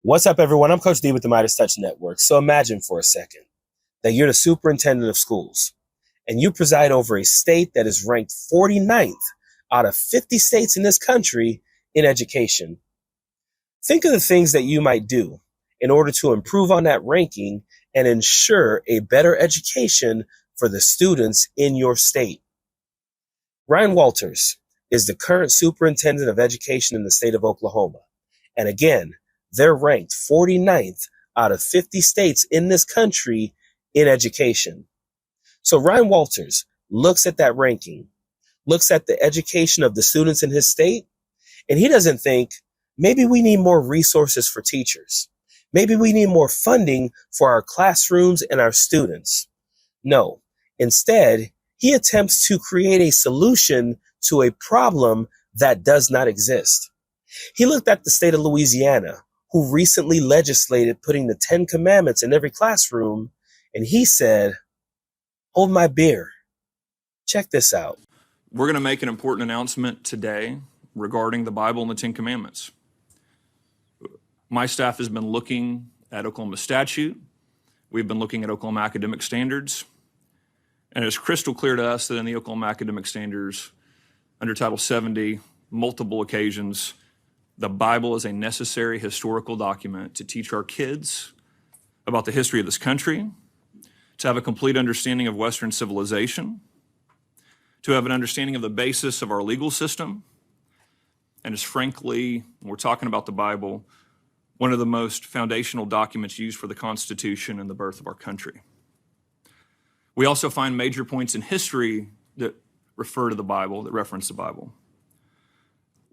What's up, everyone? I'm Coach D with the MeidasTouch Network. So imagine for a second that you're the superintendent of schools and you preside over a state that is ranked 49th out of 50 states in this country in education. Think of the things that you might do in order to improve on that ranking and ensure a better education for the students in your state. Ryan Walters is the current superintendent of education in the state of Oklahoma. And again, they're ranked 49th out of 50 states in this country in education. So Ryan Walters looks at that ranking, looks at the education of the students in his state, and he doesn't think, maybe we need more resources for teachers. Maybe we need more funding for our classrooms and our students. No, instead, he attempts to create a solution to a problem that does not exist. He looked at the state of Louisiana, who recently legislated putting the 10 Commandments in every classroom, and he said, hold my beer. Check this out. We're going to make an important announcement today regarding the Bible and the 10 Commandments. My staff has been looking at Oklahoma statute. We've been looking at Oklahoma academic standards. And it's crystal clear to us that in the Oklahoma academic standards, under Title 70, multiple occasions, the Bible is a necessary historical document to teach our kids about the history of this country, to have a complete understanding of Western civilization, to have an understanding of the basis of our legal system, and is frankly, when we're talking about the Bible, one of the most foundational documents used for the Constitution and the birth of our country. We also find major points in history that refer to the Bible, that reference the Bible.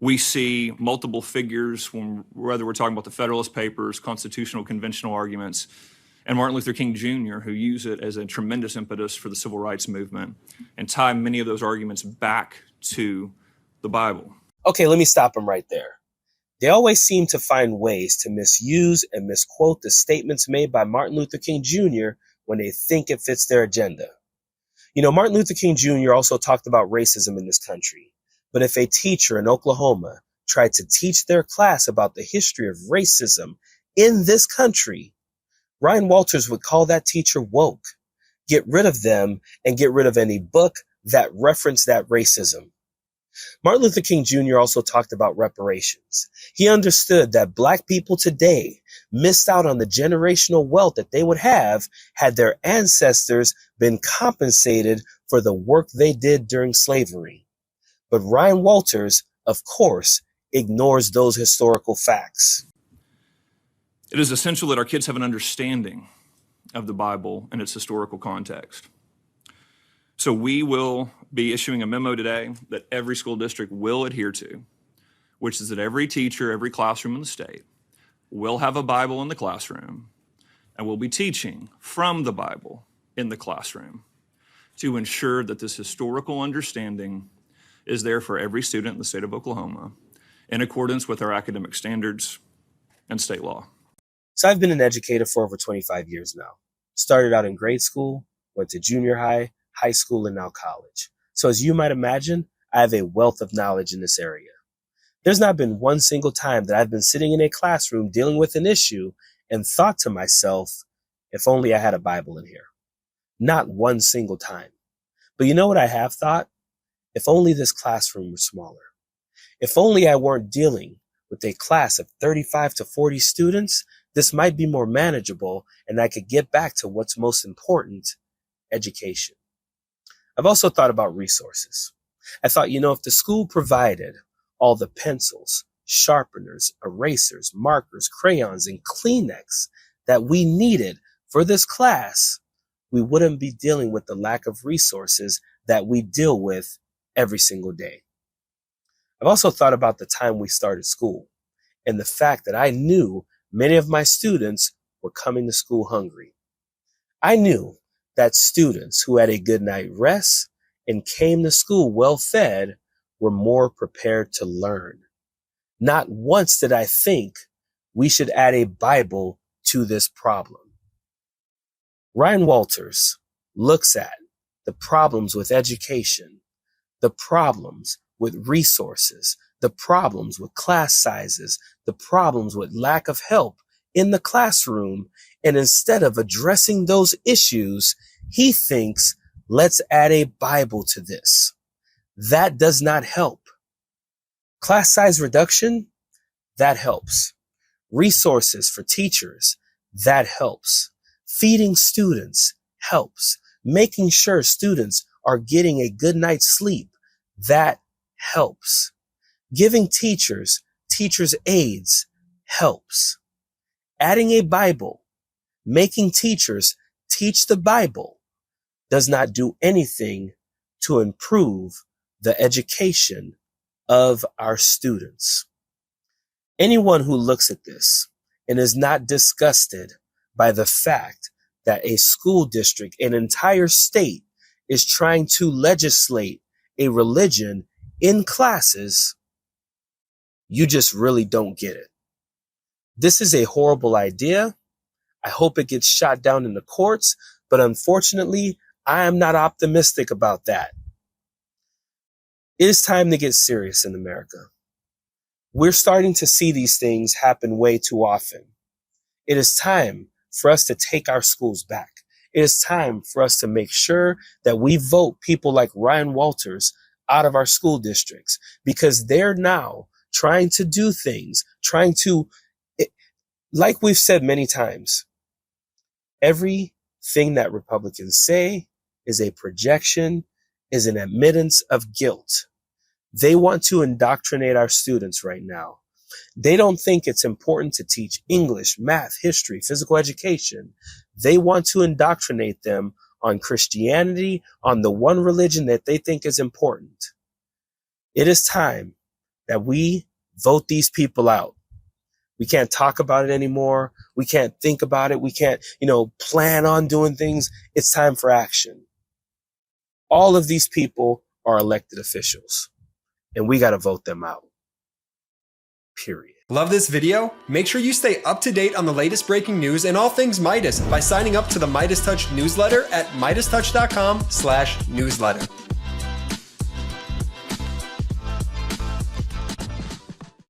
We see multiple figures, whether we're talking about the Federalist Papers, constitutional conventional arguments, and Martin Luther King Jr., who use it as a tremendous impetus for the civil rights movement and tie many of those arguments back to the Bible. Okay, let me stop him right there. They always seem to find ways to misuse and misquote the statements made by Martin Luther King Jr. when they think it fits their agenda. You know, Martin Luther King Jr. also talked about racism in this country. But if a teacher in Oklahoma tried to teach their class about the history of racism in this country, Ryan Walters would call that teacher woke, get rid of them, and get rid of any book that referenced that racism. Martin Luther King Jr. also talked about reparations. He understood that Black people today missed out on the generational wealth that they would have had their ancestors been compensated for the work they did during slavery. But Ryan Walters, of course, ignores those historical facts. It is essential that our kids have an understanding of the Bible and its historical context. So we will be issuing a memo today that every school district will adhere to, which is that every teacher, every classroom in the state will have a Bible in the classroom and will be teaching from the Bible in the classroom to ensure that this historical understanding is there for every student in the state of Oklahoma in accordance with our academic standards and state law. So I've been an educator for over 25 years now. Started out in grade school, went to junior high, high school, and now college. So as you might imagine, I have a wealth of knowledge in this area. There's not been one single time that I've been sitting in a classroom dealing with an issue and thought to myself, if only I had a Bible in here. Not one single time. But you know what I have thought? If only this classroom were smaller. If only I weren't dealing with a class of 35 to 40 students, this might be more manageable and I could get back to what's most important, education. I've also thought about resources. I thought, if the school provided all the pencils, sharpeners, erasers, markers, crayons, and Kleenex that we needed for this class, we wouldn't be dealing with the lack of resources that we deal with every single day. I've also thought about the time we started school and the fact that I knew many of my students were coming to school hungry. I knew that students who had a good night rest and came to school well fed were more prepared to learn. Not once did I think we should add a Bible to this problem. Ryan Walters looks at the problems with education, the problems with resources, the problems with class sizes, the problems with lack of help in the classroom, and instead of addressing those issues, he thinks, let's add a Bible to this. That does not help. Class size reduction, that helps. Resources for teachers, that helps. Feeding students helps. Making sure students are getting a good night's sleep, that helps. Giving teachers aides helps. Adding a Bible, making teachers teach the Bible does not do anything to improve the education of our students. Anyone who looks at this and is not disgusted by the fact that a school district, an entire state, is trying to legislate a religion in classes, you just really don't get it. This is a horrible idea. I hope it gets shot down in the courts, but unfortunately, I am not optimistic about that. It is time to get serious in America. We're starting to see these things happen way too often. It is time for us to take our schools back. It is time for us to make sure that we vote people like Ryan Walters out of our school districts, because they're now trying to do things, like we've said many times, everything that Republicans say is a projection, is an admittance of guilt. They want to indoctrinate our students right now. They don't think it's important to teach English, math, history, physical education. They want to indoctrinate them on Christianity, on the one religion that they think is important. It is time that we vote these people out. We can't talk about it anymore. We can't think about it. We can't, plan on doing things. It's time for action. All of these people are elected officials, and we got to vote them out. Period. Love this video? Make sure you stay up to date on the latest breaking news and all things Meidas by signing up to the MeidasTouch newsletter at MeidasTouch.com/newsletter.